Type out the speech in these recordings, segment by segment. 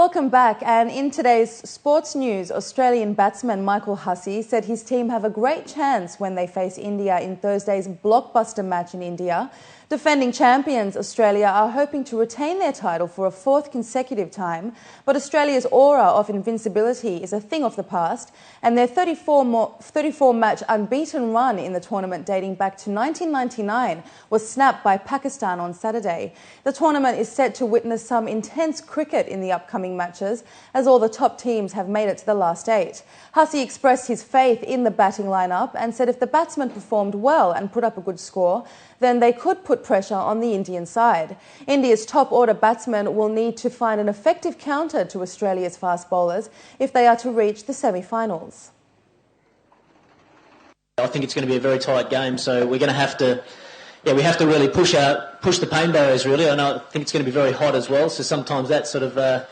Welcome back, and in today's sports news, Australian batsman Michael Hussey said his team have a great chance when they face India in Thursday's blockbuster match in India. Defending champions Australia are hoping to retain their title for a fourth consecutive time, but Australia's aura of invincibility is a thing of the past, and their 34-match unbeaten run in the tournament dating back to 1999 was snapped by Pakistan on Saturday. The tournament is set to witness some intense cricket in the upcoming matches, as all the top teams have made it to the last 8. Hussey expressed his faith in the batting lineup and said if the batsmen performed well and put up a good score, then they could put pressure on the Indian side. India's top-order batsmen will need to find an effective counter to Australia's fast bowlers if they are to reach the semi-finals. I think it's going to be a very tight game, so we're going to have to, we have to really push the pain barriers. Really, I think it's going to be very hot as well. So sometimes that sort of,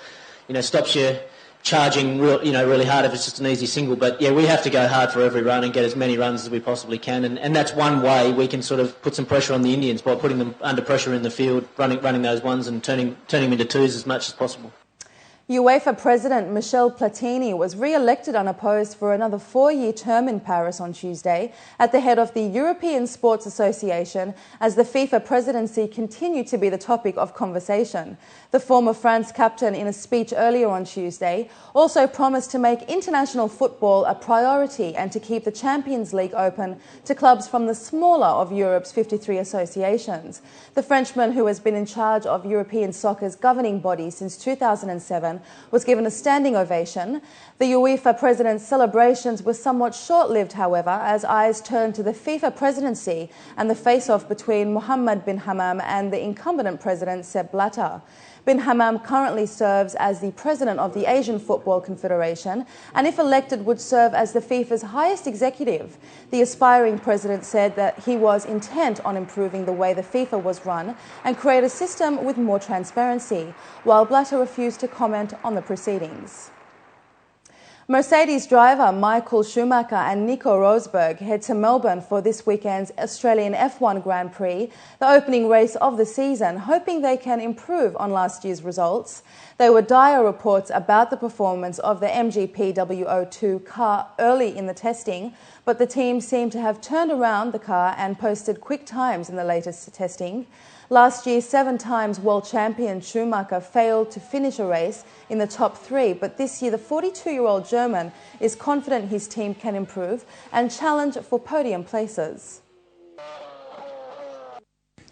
stops you charging really hard if it's just an easy single. But yeah, we have to go hard for every run and get as many runs as we possibly can, and that's one way we can sort of put some pressure on the Indians, by putting them under pressure in the field, running those ones and turning them into twos as much as possible. UEFA President Michel Platini was re-elected unopposed for another 4-year term in Paris on Tuesday at the head of the European Sports Association, as the FIFA presidency continued to be the topic of conversation. The former France captain, in a speech earlier on Tuesday, also promised to make international football a priority and to keep the Champions League open to clubs from the smaller of Europe's 53 associations. The Frenchman, who has been in charge of European soccer's governing body since 2007, was given a standing ovation. The UEFA president's celebrations were somewhat short-lived, however, as eyes turned to the FIFA presidency and the face-off between Mohammed bin Hammam and the incumbent president Sepp Blatter. Bin Hammam currently serves as the president of the Asian Football Confederation, and if elected would serve as the FIFA's highest executive. The aspiring president said that he was intent on improving the way the FIFA was run and create a system with more transparency, while Blatter refused to comment on the proceedings. Mercedes driver Michael Schumacher and Nico Rosberg head to Melbourne for this weekend's Australian F1 Grand Prix, the opening race of the season, hoping they can improve on last year's results. There were dire reports about the performance of the MGP W02 car early in the testing, but the team seemed to have turned around the car and posted quick times in the latest testing. Last year, 7 times world champion Schumacher failed to finish a race in the top 3, but this year the 42-year-old German is confident his team can improve and challenge for podium places.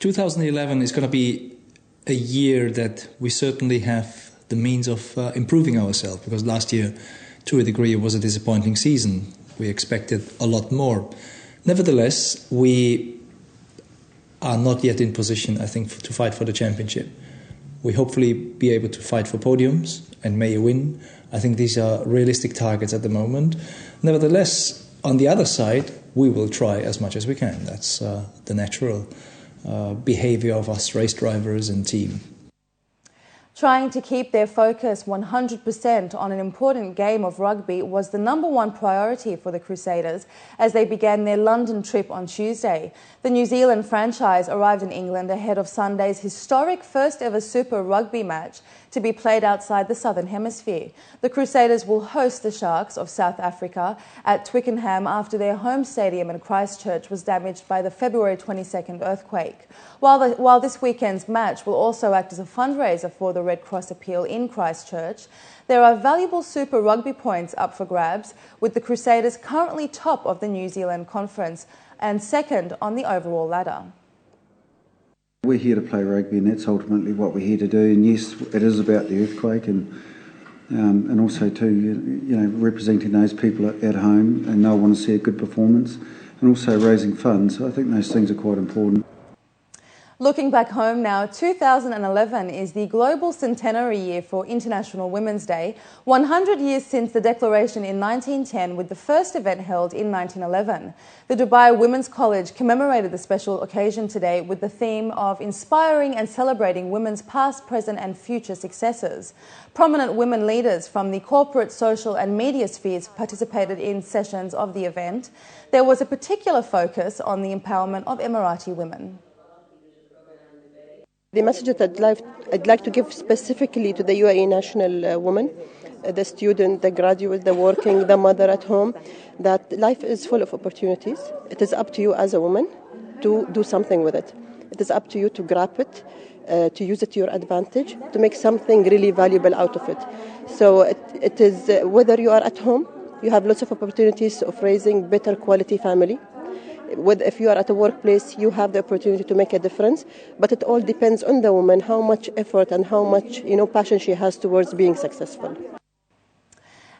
2011 is going to be a year that we certainly have the means of improving ourselves, because last year, to a degree, it was a disappointing season. We expected a lot more. Nevertheless, we are not yet in position, I think, to fight for the championship. We hopefully be able to fight for podiums and may win. I think these are realistic targets at the moment. Nevertheless, on the other side, we will try as much as we can. That's the natural behavior of us race drivers and team. Trying to keep their focus 100% on an important game of rugby was the #1 priority for the Crusaders as they began their London trip on Tuesday. The New Zealand franchise arrived in England ahead of Sunday's historic first-ever Super Rugby match to be played outside the Southern Hemisphere. The Crusaders will host the Sharks of South Africa at Twickenham after their home stadium in Christchurch was damaged by the February 22nd earthquake. While this weekend's match will also act as a fundraiser for the Red Cross appeal in Christchurch, there are valuable Super Rugby points up for grabs, with the Crusaders currently top of the New Zealand Conference and second on the overall ladder. We're here to play rugby, and that's ultimately what we're here to do. And yes, it is about the earthquake, and also too, representing those people at home, and they'll want to see a good performance, and also raising funds. So I think those things are quite important. Looking back home now, 2011 is the global centenary year for International Women's Day, 100 years since the declaration in 1910, with the first event held in 1911. The Dubai Women's College commemorated the special occasion today with the theme of inspiring and celebrating women's past, present and future successes. Prominent women leaders from the corporate, social and media spheres participated in sessions of the event. There was a particular focus on the empowerment of Emirati women. The message that I'd like to give specifically to the UAE national woman, the student, the graduate, the working, the mother at home, that life is full of opportunities. It is up to you as a woman to do something with it. It is up to you to grab it, to use it to your advantage, to make something really valuable out of it. So it is whether you are at home, you have lots of opportunities of raising better quality family. If you are at a workplace, you have the opportunity to make a difference. But it all depends on the woman, how much effort and how much passion she has towards being successful.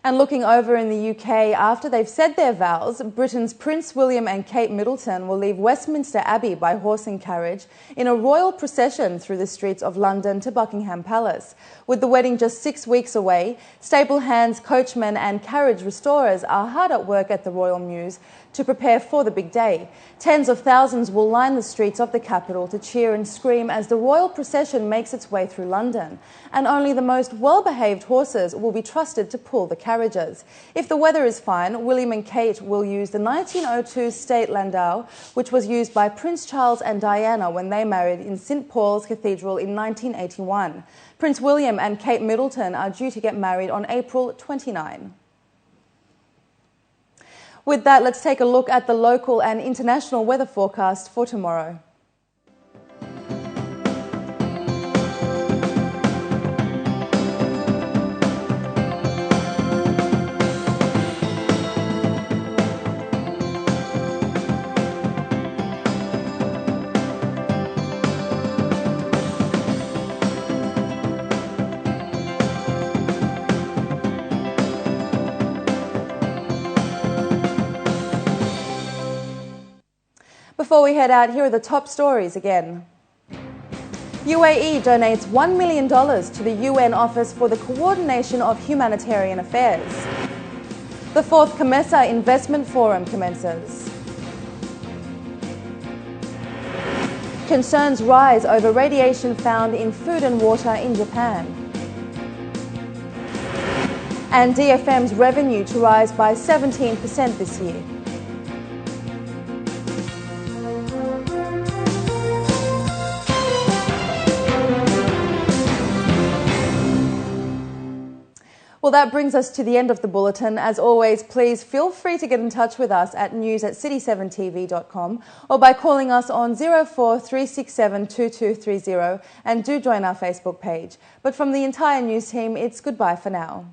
And looking over in the UK, after they've said their vows, Britain's Prince William and Kate Middleton will leave Westminster Abbey by horse and carriage in a royal procession through the streets of London to Buckingham Palace. With the wedding just 6 weeks away, stable hands, coachmen and carriage restorers are hard at work at the Royal Mews to prepare for the big day. Tens of thousands will line the streets of the capital to cheer and scream as the royal procession makes its way through London. And only the most well-behaved horses will be trusted to pull the carriages. If the weather is fine, William and Kate will use the 1902 state landau, which was used by Prince Charles and Diana when they married in St Paul's Cathedral in 1981. Prince William and Kate Middleton are due to get married on April 29. With that, let's take a look at the local and international weather forecast for tomorrow. Before we head out, here are the top stories again. UAE donates $1 million to the UN Office for the Coordination of Humanitarian Affairs. The 4th COMESA Investment Forum commences. Concerns rise over radiation found in food and water in Japan. And DFM's revenue to rise by 17% this year. Well, that brings us to the end of the bulletin. As always, please feel free to get in touch with us at news@city7tv.com or by calling us on 04367 2230, and do join our Facebook page. But from the entire news team, it's goodbye for now.